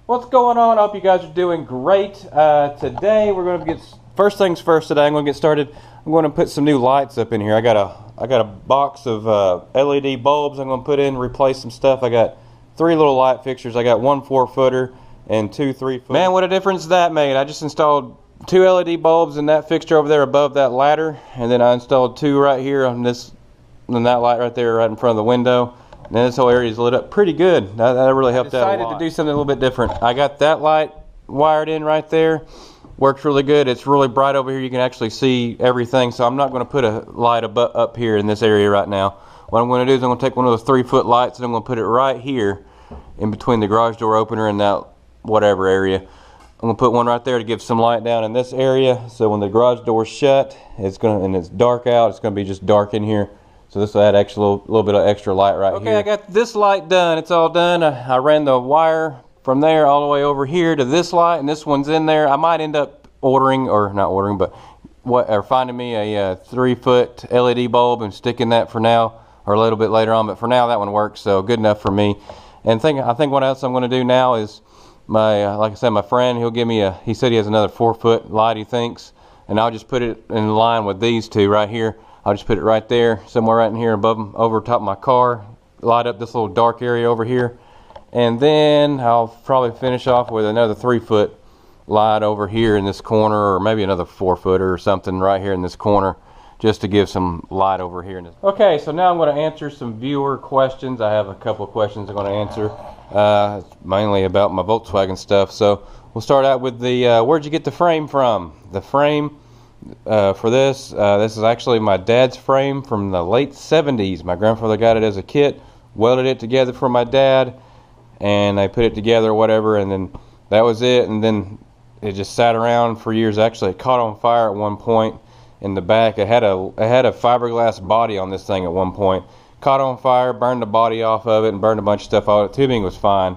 What's going on? I hope you guys are doing great. Today we're going to get, first things first today, I'm going to get started. I'm going to put some new lights up in here. I got a box of LED bulbs I'm going to put in, replace some stuff. I got 3 little light fixtures. I got 1 4-footer and 2 3-foot. Man, what a difference that made. I just installed 2 LED bulbs in that fixture over there above that ladder, and then I installed 2 right here on this, and that light right there right in front of the window. And this whole area is lit up pretty good. That really helped out a lot. I decided to do something a little bit different. I got that light wired in right there. Works really good. It's really bright over here. You can actually see everything. So I'm not going to put a light up here in this area right now. What I'm going to do is I'm going to take one of those 3-foot lights and I'm going to put it right here in between the garage door opener and that whatever area. I'm going to put one right there to give some light down in this area. So when the garage door's shut, and it's dark out, it's going to be just dark in here. So this will add actually a little bit of extra light right here. Okay, I got this light done. It's all done. I ran the wire from there all the way over here to this light, and this one's in there. I might end up ordering, or not ordering, but finding me a 3-foot LED bulb and sticking that for now, or a little bit later on. But for now, that one works, so good enough for me. And I think what else I'm going to do now is like I said, my friend, he'll give me he said he has another 4-foot light, he thinks, and I'll just put it in line with these 2 right here. I'll just put it right there, somewhere right in here above them, over top of my car, light up this little dark area over here. And then I'll probably finish off with another 3-foot light over here in this corner, or maybe another 4-footer or something right here in this corner, just to give some light over here. Okay, so now I'm going to answer some viewer questions. I have a couple of questions I'm going to answer, mainly about my Volkswagen stuff. So we'll start out with the, where'd you get the frame from? The frame for this is actually my dad's frame from the late 70s. My grandfather got it as a kit, welded it together for my dad, and I put it together or whatever, and then that was it. And then it just sat around for years. Actually, it caught on fire at one point in the back. It had a fiberglass body on this thing at one point. Caught on fire, burned the body off of it, and burned a bunch of stuff off it. Tubing was fine,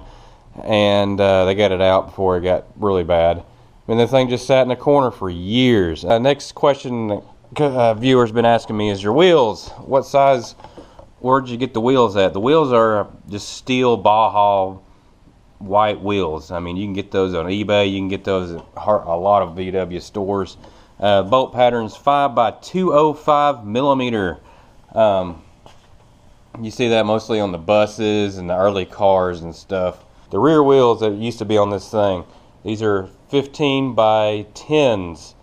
and they got it out before it got really bad. And the thing just sat in the corner for years. Next question viewers been asking me is your wheels. What size, where'd you get the wheels at? The wheels are just steel Baja white wheels. I mean, you can get those on eBay. You can get those at a lot of VW stores. Bolt pattern's 5x205 millimeter. You see that mostly on the buses and the early cars and stuff. The rear wheels that used to be on this thing, these are 15 by 10s.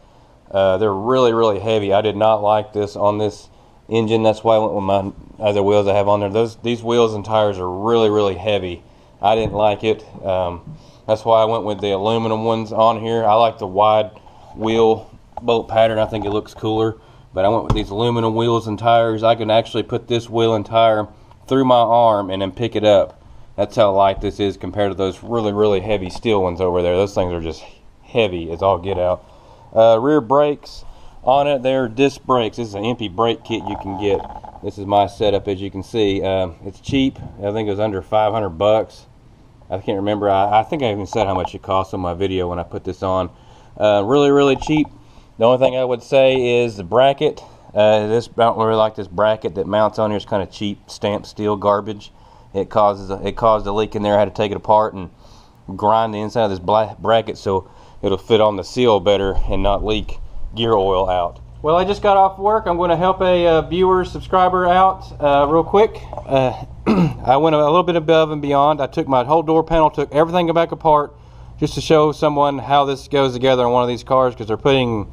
They're really heavy. I did not like this on this engine. That's why I went with my other wheels I have on there. These wheels and tires are really heavy. I didn't like it. That's why I went with the aluminum ones on here. I like the wide wheel bolt pattern. I think it looks cooler. But I went with these aluminum wheels and tires. I can actually put this wheel and tire through my arm and then pick it up. That's how light this is compared to those really heavy steel ones over there. Those things are just heavy as all get out. Rear brakes on it, they're disc brakes. This is an empty brake kit you can get. This is my setup, as you can see. It's cheap. I think it was under 500 bucks. I can't remember. I think I even said how much it cost on my video when I put this on. Really cheap. The only thing I would say is the bracket. I don't really like this bracket that mounts on here. It's kind of cheap stamped steel garbage. It caused a leak in there. I had to take it apart and grind the inside of this bracket so it'll fit on the seal better and not leak gear oil out. Well, I just got off work. I'm going to help a viewer subscriber out real quick. I went a little bit above and beyond. I took my whole door panel, took everything back apart just to show someone how this goes together on one of these cars, because they're putting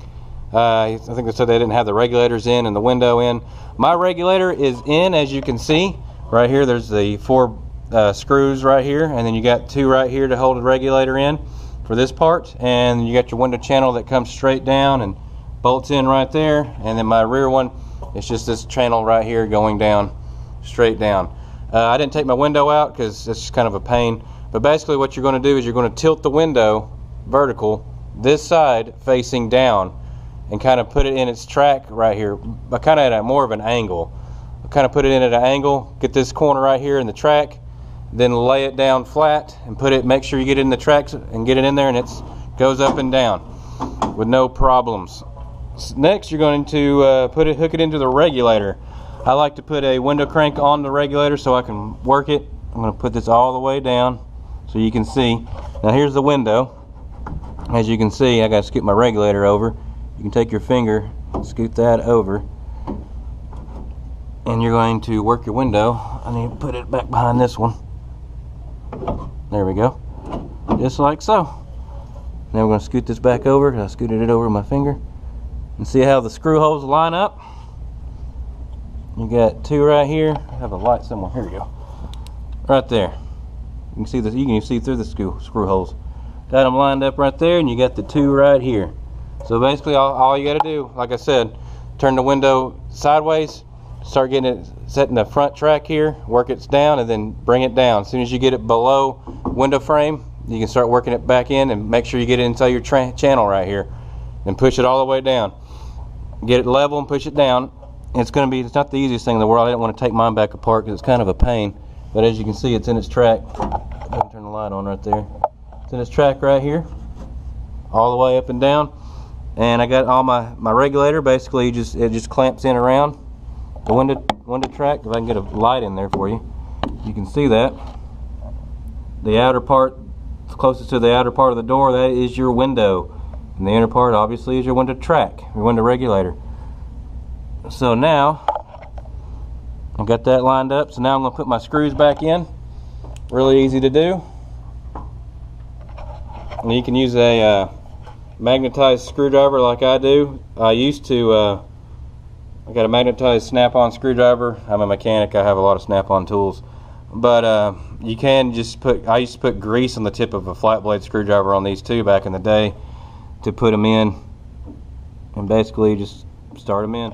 I think they said they didn't have the regulators in and the window in. My regulator is in, as you can see. Right here, there's the 4 screws right here, and then you got 2 right here to hold the regulator in for this part, and you got your window channel that comes straight down and bolts in right there. And then my rear one, it's just this channel right here going down, straight down. I didn't take my window out because it's just kind of a pain, but basically what you're going to do is you're going to tilt the window vertical, this side facing down, and kind of put it in its track right here, but kind of at more of an angle. Kind of put it in at an angle, get this corner right here in the track, then lay it down flat and put it, make sure you get it in the tracks and get it in there, and it goes up and down with no problems. Next, you're going to hook it into the regulator. I like to put a window crank on the regulator so I can work it. I'm going to put this all the way down so you can see. Now here's the window. As you can see, I got to scoot my regulator over. You can take your finger, scoot that over, and you're going to work your window. I need to put it back behind this one. There we go, just like so. Now we're going to scoot this back over. I scooted it over with my finger, and see how the screw holes line up. You got two right here. I have a light somewhere. Here we go. Right there. You can see this. You can see through the screw holes. Got them lined up right there, and you got the two right here. So basically, all you got to do, like I said, turn the window sideways, start getting it set in the front track here, work it down, and then bring it down. As soon as you get it below window frame, you can start working it back in, and make sure you get it inside your channel right here, and push it all the way down. Get it level and push it down. It's not the easiest thing in the world. I didn't want to take mine back apart because it's kind of a pain. But as you can see, it's in its track. Turn the light on right there. It's in its track right here, all the way up and down. And I got all my regulator. Basically, it just clamps in around the window track. If I can get a light in there for you, you can see that. The outer part, closest to the outer part of the door, that is your window. And the inner part, obviously, is your window track, your window regulator. So now, I've got that lined up. So now I'm going to put my screws back in. Really easy to do. And you can use a magnetized screwdriver like I do. I used to, I got a magnetized snap-on screwdriver. I'm a mechanic. I have a lot of snap-on tools. But you can just I used to put grease on the tip of a flat blade screwdriver on these too back in the day to put them in. And basically just start them in.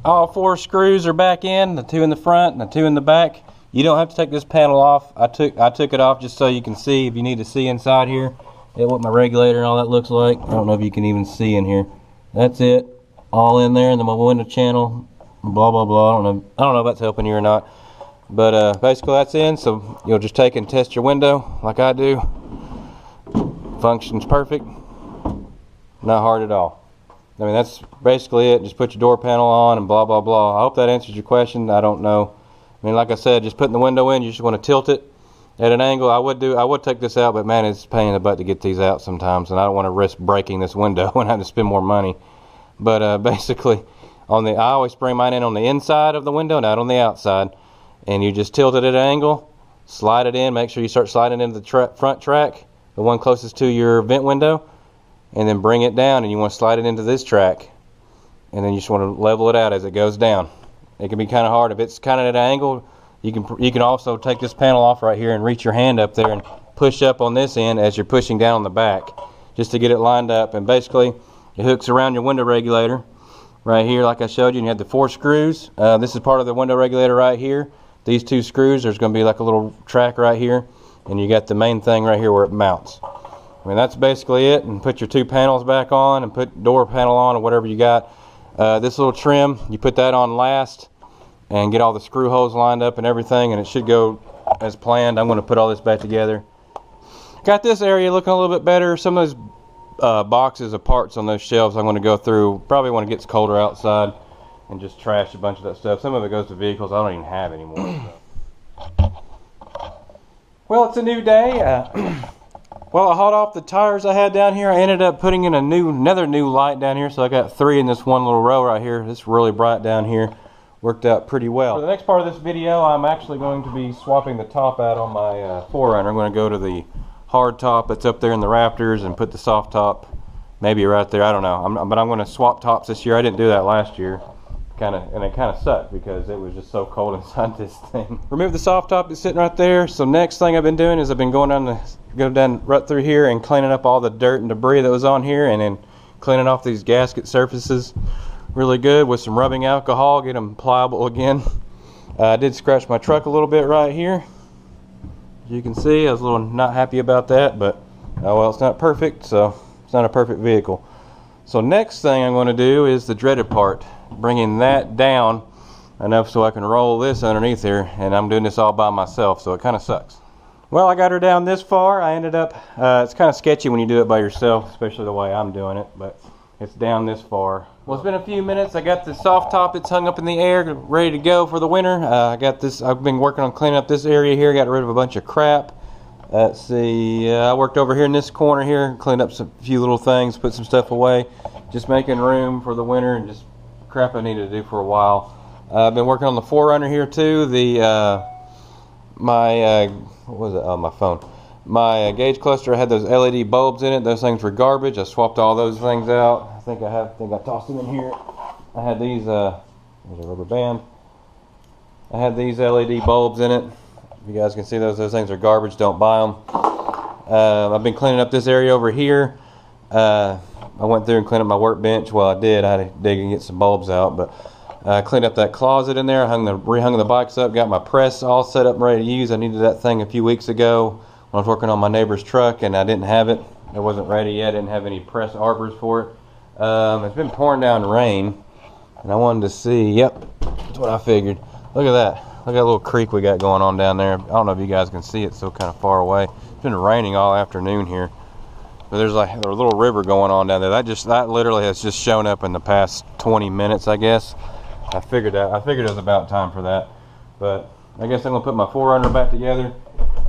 All four screws are back in, the two in the front and the two in the back. You don't have to take this panel off. I took it off just so you can see, if you need to see inside here, what my regulator and all that looks like. I don't know if you can even see in here. That's it, all in there, and then my window channel, blah blah blah. I don't know if that's helping you or not, but basically that's in. So you'll just take and test your window like I do. Functions perfect, not hard at all. I mean, that's basically it. Just put your door panel on and blah blah blah. I hope that answers your question. I don't know. I mean, like I said, just putting the window in, you just want to tilt it at an angle. I would take this out, but man, it's a pain in the butt to get these out sometimes, and I don't want to risk breaking this window and have to spend more money. But basically, I always bring mine in on the inside of the window, not on the outside. And you just tilt it at an angle, slide it in. Make sure you start sliding into the front track, the one closest to your vent window. And then bring it down, and you want to slide it into this track, and then you just want to level it out as it goes down. It can be kind of hard. If it's kind of at an angle, you can also take this panel off right here and reach your hand up there and push up on this end as you're pushing down on the back, just to get it lined up. And basically, it hooks around your window regulator right here, like I showed you. And you have the four screws. This is part of the window regulator right here. These two screws. There's going to be like a little track right here, and you got the main thing right here where it mounts. I mean, that's basically it. And put your two panels back on, and put door panel on, or whatever you got. This little trim, you put that on last, and get all the screw holes lined up and everything, and it should go as planned. I'm going to put all this back together. Got this area looking a little bit better. Some of those boxes of parts on those shelves I'm going to go through probably when it gets colder outside and just trash a bunch of that stuff. Some of it goes to vehicles I don't even have anymore. Well, it's a new day. Well, I hauled off the tires I had down here. I ended up putting in another new light down here, so I got three in this one little row right here. It's really bright down here. Worked out pretty well. For the next part of this video, I'm actually going to be swapping the top out on my 4Runner. I'm going to go to the hard top that's up there in the rafters and put the soft top maybe right there. I don't know. But I'm going to swap tops this year. I didn't do that last year. And it kind of sucked because it was just so cold inside this thing. Remove the soft top that's sitting right there. So next thing I've been doing is I've been going down right through here and cleaning up all the dirt and debris that was on here, and then cleaning off these gasket surfaces really good with some rubbing alcohol, get them pliable again. I did scratch my truck a little bit right here. As you can see, I was a little not happy about that, but oh well, it's not perfect, so it's not a perfect vehicle. So next thing I'm going to do is the dreaded part, bringing that down enough so I can roll this underneath here, and I'm doing this all by myself, so it kind of sucks. Well, I got her down this far. I ended up, it's kind of sketchy when you do it by yourself, especially the way I'm doing it, but it's down this far. Well, it's been a few minutes. I got the soft top that's hung up in the air, ready to go for the winter. I got this, I've been working on cleaning up this area here, got rid of a bunch of crap. Let's see, I worked over here in this corner here, cleaned up a few little things, put some stuff away, just making room for the winter and just crap I needed to do for a while. I've been working on the 4Runner here too. What was it? Oh, my phone. My gauge cluster had those LED bulbs in it. Those things were garbage. I swapped all those things out. I think I tossed them in here. I had these, there's a rubber band. I had these LED bulbs in it. You guys can see those things are garbage. Don't buy them. I've been cleaning up this area over here. I went through and cleaned up my workbench. Well, I did. I had to dig and get some bulbs out, but I cleaned up that closet in there. I rehung the bikes up. Got my press all set up and ready to use. I needed that thing a few weeks ago when I was working on my neighbor's truck, and I didn't have it. It wasn't ready yet. I didn't have any press arbors for it. It's been pouring down rain, and I wanted to see. Yep, that's what I figured. Look at that. Look at that little creek we got going on down there. I don't know if you guys can see it, it's so kind of far away. It's been raining all afternoon here. But there's like a little river going on down there. That literally has just shown up in the past 20 minutes, I guess. I figured it was about time for that. But I guess I'm gonna put my 4Runner back together,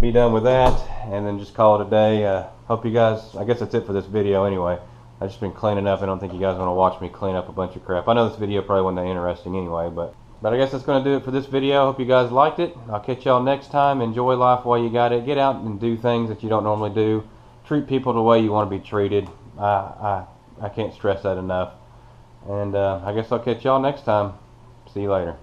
be done with that, and then just call it a day. Hope you guys, I guess that's it for this video anyway. I've just been cleaning up. I don't think you guys want to watch me clean up a bunch of crap. I know this video probably wasn't that interesting anyway, but I guess that's going to do it for this video. Hope you guys liked it. I'll catch y'all next time. Enjoy life while you got it. Get out and do things that you don't normally do. Treat people the way you want to be treated. I can't stress that enough. And I guess I'll catch y'all next time. See you later.